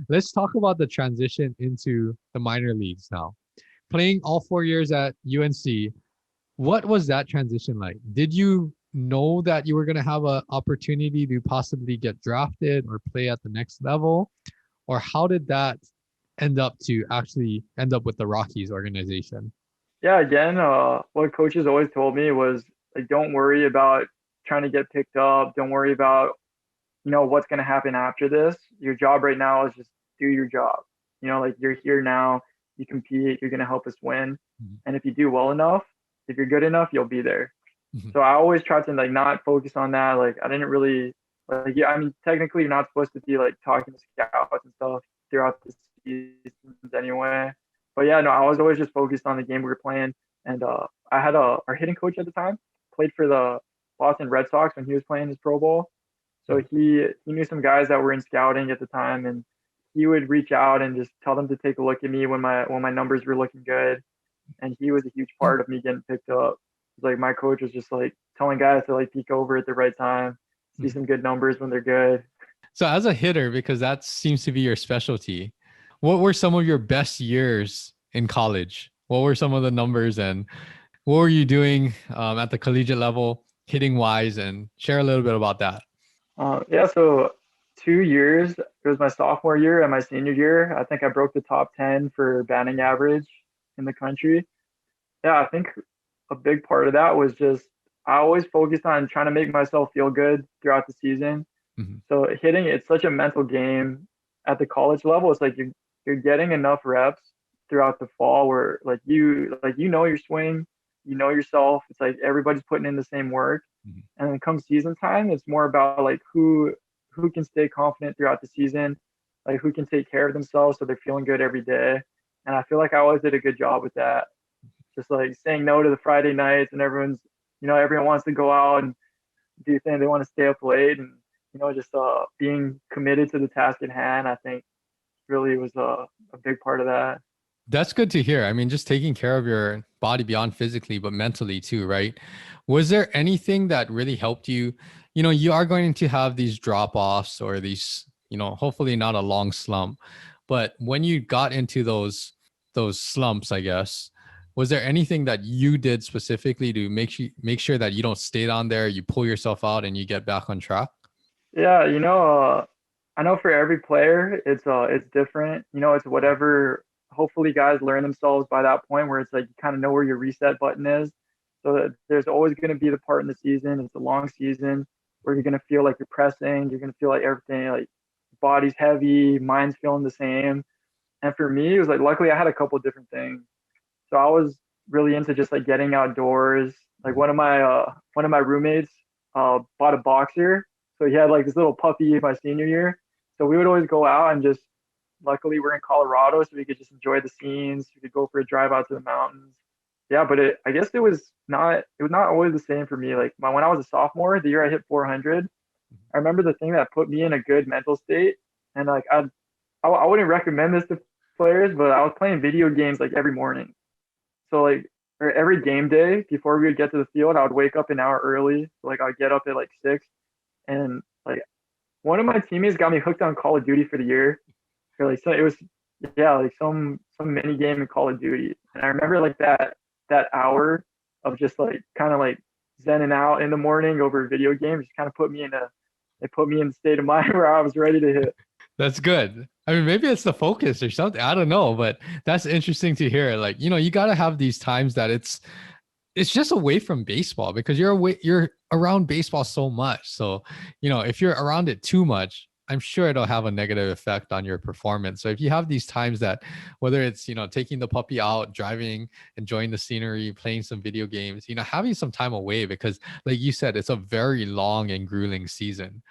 Let's talk about the transition into the minor leagues now. Playing all 4 years at UNC, what was that transition like? Did you know that you were going to have an opportunity to possibly get drafted or play at the next level? Or how did that end up with the Rockies organization? Yeah, again, what coaches always told me was like, don't worry about trying to get picked up. Don't worry about, what's going to happen after this. Your job right now is just do your job. Like you're here now, you compete, you're going to help us win. Mhm. And if you do well enough, if you're good enough, you'll be there. Mhm. So I always tried to like not focus on that. Like I didn't really like, yeah, I mean, technically you're not supposed to be like talking to scouts and stuff throughout the seasons anyway. But yeah, no, I was always just focused on the game we were playing. And I had our hitting coach at the time, played for the Boston Red Sox when he was playing his Pro Bowl. So Mhm. he knew some guys that were in scouting at the time, and he would reach out and just tell them to take a look at me when my numbers were looking good. And he was a huge part of me getting picked up. Like my coach was just like telling guys to like peek over at the right time, see Mhm. some good numbers when they're good. So as a hitter, because that seems to be your specialty, what were some of your best years in college? What were some of the numbers and what were you doing at the collegiate level, hitting wise, and share a little bit about that? Yeah, so 2 years. It was my sophomore year and my senior year. I think I broke the top 10 for batting average in the country. Yeah, I think a big part of that was just I always focused on trying to make myself feel good throughout the season. Mhm. So hitting, it's such a mental game at the college level. It's like you're getting enough reps throughout the fall where like you know your swing, you know yourself. It's like everybody's putting in the same work. Mhm. And then come season time, it's more about like who can stay confident throughout the season, like who can take care of themselves so they're feeling good every day. And I feel like I always did a good job with that. Just like saying no to the Friday nights and everyone wants to go out and do things. They want to stay up late and just being committed to the task at hand. I think really was a big part of that. That's good to hear. I mean, just taking care of your body beyond physically, but mentally too, right? Was there anything that really helped you? You are going to have these drop offs or these, hopefully not a long slump, but when you got into those slumps, I guess, was there anything that you did specifically to make sure that you don't stay down there, you pull yourself out and you get back on track? Yeah, I know for every player it's different. It's whatever. Hopefully, guys learn themselves by that point where it's like you kind of know where your reset button is. So that there's always going to be the part in the season. It's a long season where you're going to feel like you're pressing. You're going to feel like everything, like body's heavy, mind's feeling the same. And for me, it was like luckily I had a couple different things. So I was really into just like getting outdoors. Like one of my roommates bought a boxer, so he had like this little puppy my senior year. So we would always go out and just luckily we're in Colorado, so we could just enjoy the scenes. We could go for a drive out to the mountains. Yeah, but I guess it was not always the same for me. Like when I was a sophomore, the year I hit 400, I remember the thing that put me in a good mental state, and like I wouldn't recommend this to players, but I was playing video games like every morning. So like or every game day before we would get to the field, I would wake up an hour early. So, like I'd get up at like 6, and like one of my teammates got me hooked on Call of Duty for the year. Or like so it was yeah like some mini game in Call of Duty, and I remember like that hour of just like kind of like zenning out in the morning over video games just kind of put me in the state of mind where I was ready to hit. That's good. I mean, maybe it's the focus or something. I don't know, but that's interesting to hear. Like, you got to have these times that it's just away from baseball because you're around baseball so much. So, if you're around it too much, I'm sure it'll have a negative effect on your performance. So if you have these times that whether it's, taking the puppy out, driving, enjoying the scenery, playing some video games, having some time away because like you said, it's a very long and grueling season.